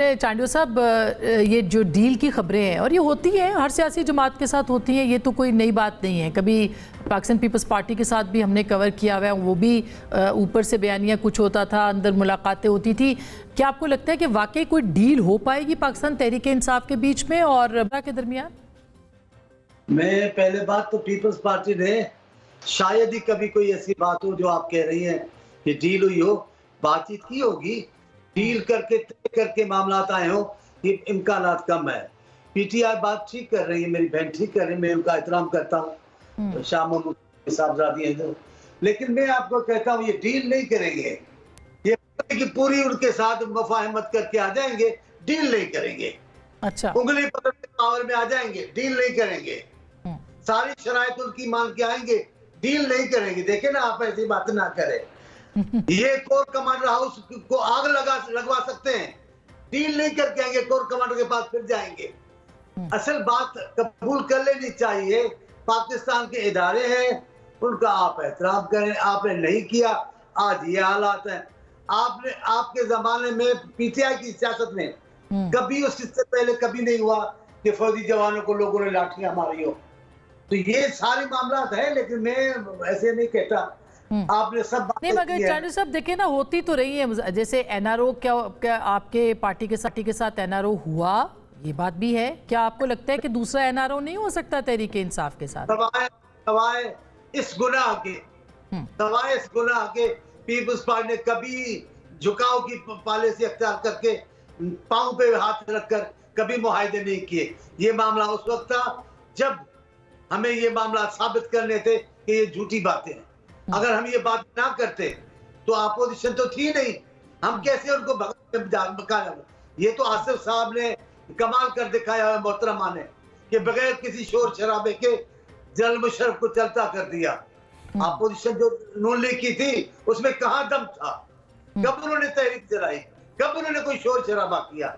चांडियो साहब, ये जो डील की खबरें हैं और ये होती हैं हर सियासी जमात के साथ होती हैं, ये तो कोई नई बात नहीं है। कभी पाकिस्तान पीपल्स पार्टी के साथ भी हमने कवर किया हुआ है, वो भी ऊपर से बयानिया कुछ होता था, अंदर मुलाकातें होती थी। क्या आपको लगता है कि वाकई कोई डील हो पाएगी पाकिस्तान तहरीक इंसाफ के बीच में और के दरमियान? मैं पहले बात तो पीपल्स पार्टी ने शायद ही कभी कोई ऐसी बात हो जो आप कह रही हैं कि डील हुई हो, बातचीत की होगी। डील करके तय करके मामला आए हो, ये इम्कानात कम है। पीटीआई बात ठीक कर रही है, मेरी बहन ठीक कर रही है, मैं उनका एहतराम करता हूँ। शाम साहबजादी हैं जो, लेकिन मैं आपको कहता हूँ ये डील नहीं करेंगे। ये कि पूरी उनके साथ मुफाहमत करके आ जाएंगे, डील नहीं करेंगे। अच्छा, उंगली पकड़ के पावर में आ जाएंगे, डील नहीं करेंगे। सारी शराइत उनकी मान के आएंगे, डील नहीं करेंगे। देखे ना, आप ऐसी बात ना करें। ये कोर कमांडर हाउस को आग लगवा सकते हैं, डील नहीं करके आएंगे, कोर कमांडर के पास फिर जाएंगे। असल बात कबूल कर लेनी चाहिए, पाकिस्तान के इदारे हैं, उनका आप एहतराम करें। आपने नहीं किया, आज ये हालात है। आपने आपके जमाने में पीटीआई की सियासत में कभी उससे पहले कभी नहीं हुआ कि फौजी जवानों को लोगों ने लाठियां मारी हो। तो ये सारे मामला है, लेकिन मैं ऐसे नहीं कहता। आपने सब नहीं, मगर चांडियो साहब देखे ना, होती तो रही है। जैसे एनआरओ, क्या आपके पार्टी के साथ एनआरओ हुआ, ये बात भी है। क्या आपको लगता है कि दूसरा एनआरओ नहीं हो सकता तहरीक इंसाफ के साथ? सवाए इस गुनाह के पीपल्स पार्टी ने कभी झुकाव की पॉलिसी अख्तियार करके पांव पे हाथ रखकर कभी मुआहदे नहीं किए। ये मामला उस वक्त था जब हमें ये मामला साबित करने थे कि ये झूठी बातें हैं। अगर हम ये बात ना करते तो अपोजिशन तो थी नहीं, हम कैसे उनको भगा। ये तो आसिफ साहब ने कमाल कर दिखाया है मोहतरमा ने, कि बगैर किसी शोर शराबे के जनरल मुशर्रफ को चलता कर दिया। अपोजिशन जो नून लीग की थी उसमें कहां दम था? कब उन्होंने तहरीक चलाई? कब उन्होंने कोई शोर शराबा किया?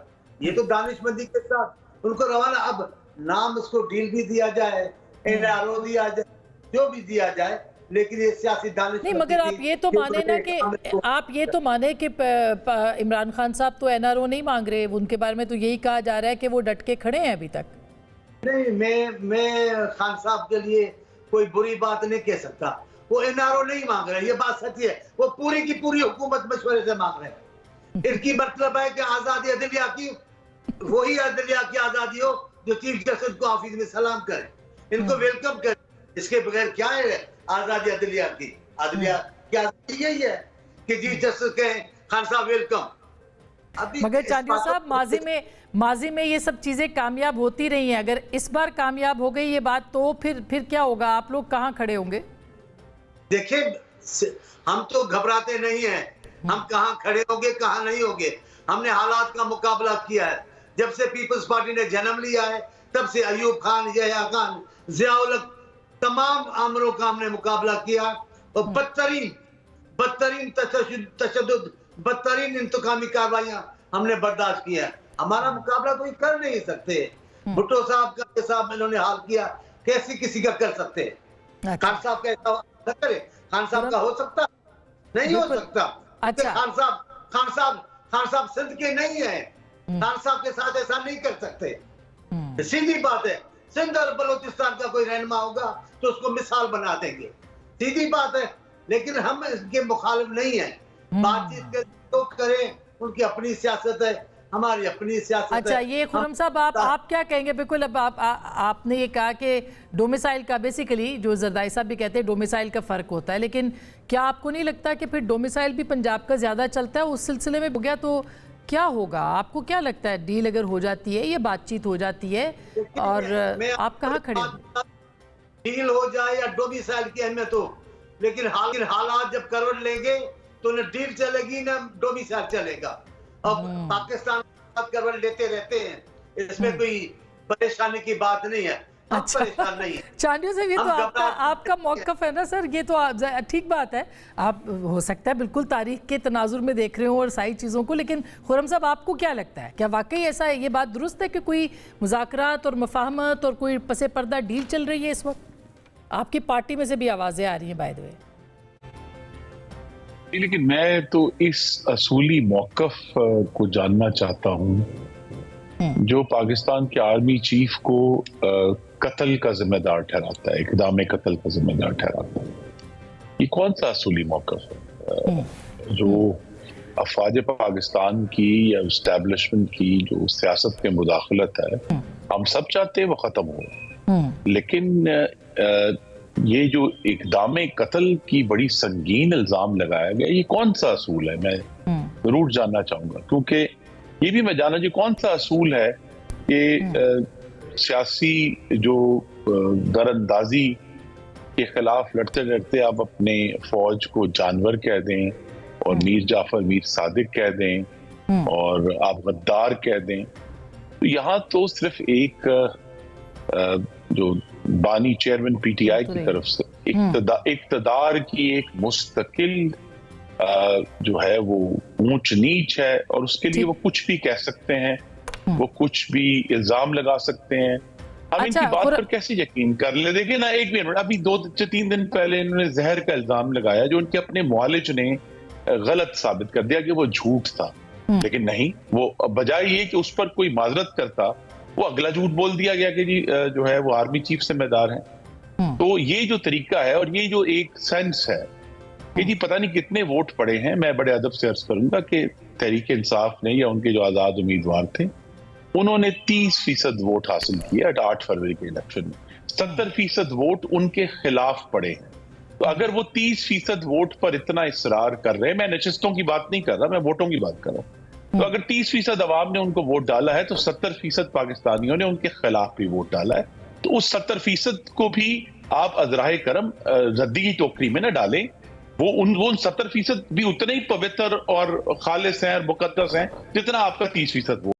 ये तो दानिशमंदी के साथ उनको रवाना। अब नाम उसको डील भी दिया जाए, एनआरओ दिया जाए, जो भी दिया जाए, लेकिन ये सियासी दानिश नहीं। मगर आप ये तो माने ना कि इमरान खान साहब तो एनआरओ नहीं मांग रहे, उनके बारे में तो यही कहा जा रहा है कि वो डट के खड़े हैं अभी तक। नहीं, मैं खान साहब के लिए कोई बुरी बात नहीं कह सकता। वो एनआरओ नहीं मांग रहे, ये बात सच है। वो पूरी की पूरी हुकूमत मशवरे से मांग रहे हैं। इनकी मतलब है कि आजादी अदलिया की, वही अदलिया की आजादी हो जो चीफ जस्टिस को ऑफिस में सलाम करे, इनको वेलकम करे। इसके बगैर क्या है आजादी अदलिया की? अदलिया की आजादी यही है कि चीफ जस्टिस कहें खान साहब वेलकम। मगर चांडियो साहब, माजी में ये सब चीजें कामयाब होती रही हैं। अगर इस बार कामयाब हो गई ये बात, तो फिर क्या होगा? आप लोग कहाँ खड़े होंगे? देखिए, हम तो घबराते नहीं हैं। हम कहाँ खड़े होंगे, कहाँ नहीं होंगे। हमने हालात का मुकाबला किया है। जब से पीपल्स पार्टी ने जन्म लिया है, तब से अयूब खान, यहया खान, जियाउल हक, तमाम आमरों का हमने मुकाबला किया। और बदतरीन तशद्दुद, बदतरीन इंतकामी कार्रवाइयां हमने बर्दाश्त किया। हमारा मुकाबला कोई कर नहीं सकते। भुट्टो साहब का साहब इन्होंने हाल किया, कैसे किसी का कर सकते? खान साहब का ऐसा करे? खान साहब का हो सकता? नहीं हो सकता। अच्छा, खान साहब सिंध के नहीं है। खान साहब के साथ ऐसा नहीं कर सकते। सीधी बात है। सिंध और बलोचिस्तान का कोई रहनुमा होगा तो उसको मिसाल बना देंगे, सीधी बात है। लेकिन हम इसके मुखालिफ नहीं है। बातचीत के तो करें, उनकी अपनी सियासत है, हमारी अपनी सियासत है। अच्छा, ये खुर्रम साहब, आप क्या कहेंगे? बिल्कुल, अब आपने ये कहा कि डोमिसाइल का, बेसिकली जो जरदारी साहब भी कहते हैं, डोमिसाइल का फ़र्क होता है। लेकिन क्या आपको नहीं लगता कि फिर डोमिसाइल भी पंजाब का ज़्यादा चलता है? उस सिलसिले में हो गया तो क्या होगा? आपको क्या लगता है? डील अगर हो जाती है, ये बातचीत हो जाती है, और आप कहाँ खड़े हो? डील हो जाए या डोमिसाइल की अहमियत हो, लेकिन हालात जब करवट लेंगे तो न डील चलेगी न डोमिसाइल चलेगा। अब पाकिस्तान करवट लेते रहते हैं, इसमें कोई परेशानी की बात नहीं है। अच्छा, परेशान नहीं है। चांडियो साहब, ये तो आपका मौक़िफ़ है ना सर, ये तो ठीक बात है। आप हो सकता है बिल्कुल तारीख के तनाजुर में देख रहे हो और सारी चीज़ों को, लेकिन खुर्रम साहब, आपको क्या लगता है? क्या वाकई ऐसा है, ये बात दुरुस्त है कि कोई मुज़ाकरात और मफाहमत और कोई पसे पर्दा डील चल रही है इस वक्त? आपकी पार्टी में से भी आवाज़ें आ रही हैं, बाय द वे। लेकिन मैं तो इस असूली मौकफ को जानना चाहता हूँ जो पाकिस्तान के आर्मी चीफ को कत्ल का जिम्मेदार ठहराता है, इक़दाम कत्ल का जिम्मेदार ठहराता है। ये कौन सा असूली मौकफ है? जो अफवाज पाकिस्तान की या एस्टैब्लिशमेंट की जो सियासत में मुदाखलत है, हम सब चाहते हैं वो खत्म हो, लेकिन ये जो इक़दाम कत्ल की बड़ी संगीन इल्जाम लगाया गया, ये कौन सा असूल है? मैं जरूर जानना चाहूंगा, क्योंकि ये भी मैं जानना चाहिए कौन सा असूल है कि सियासी जो दरअंदाजी के खिलाफ लड़ते लड़ते आप अपने फौज को जानवर कह दें और मीर जाफर मीर सादिक कह दें और आप गद्दार कह दें। तो यहाँ तो सिर्फ एक जो बानी चेयरमैन पीटीआई की तरफ से इक़्तिदार की एक मुस्तकिल जो है वो ऊंच नीच है, और उसके लिए वो कुछ भी कह सकते हैं, वो कुछ भी इल्जाम लगा सकते हैं। हम इनकी बात पर कैसे यकीन कर ले? देखिए ना, एक मिनट, अभी 2-3 दिन पहले इन्होंने जहर का इल्जाम लगाया जो उनके अपने मुआलिज ने गलत साबित कर दिया कि वो झूठ था, लेकिन नहीं, वो बजाय ये कि उस पर कोई माजरत करता, वो अगला झूठ बोल दिया गया कि जी जो है वो आर्मी चीफ जिम्मेदार हैं। तो ये जो तरीका है और ये जो एक सेंस है कि जी पता नहीं कितने वोट पड़े हैं, मैं बड़े अदब से अर्ज करूंगा कि तहरीक इंसाफ ने या उनके जो आजाद उम्मीदवार थे उन्होंने 30% वोट हासिल किया 8 फरवरी के इलेक्शन में। 70% वोट उनके खिलाफ पड़े हैं। तो अगर वो 30% वोट पर इतना इसरार कर रहे हैं, मैं नशिस्तों की बात नहीं कर रहा, मैं वोटों की बात कर रहा हूँ, तो अगर 30% अवाम ने उनको वोट डाला है तो 70% पाकिस्तानियों ने उनके खिलाफ भी वोट डाला है। तो उस 70% को भी आप अजराहे करम रद्दी की टोकरी में न डालें। वो उन 70% भी उतने ही पवित्र और खालिस हैं और मुकद्दस हैं जितना आपका 30% वोट।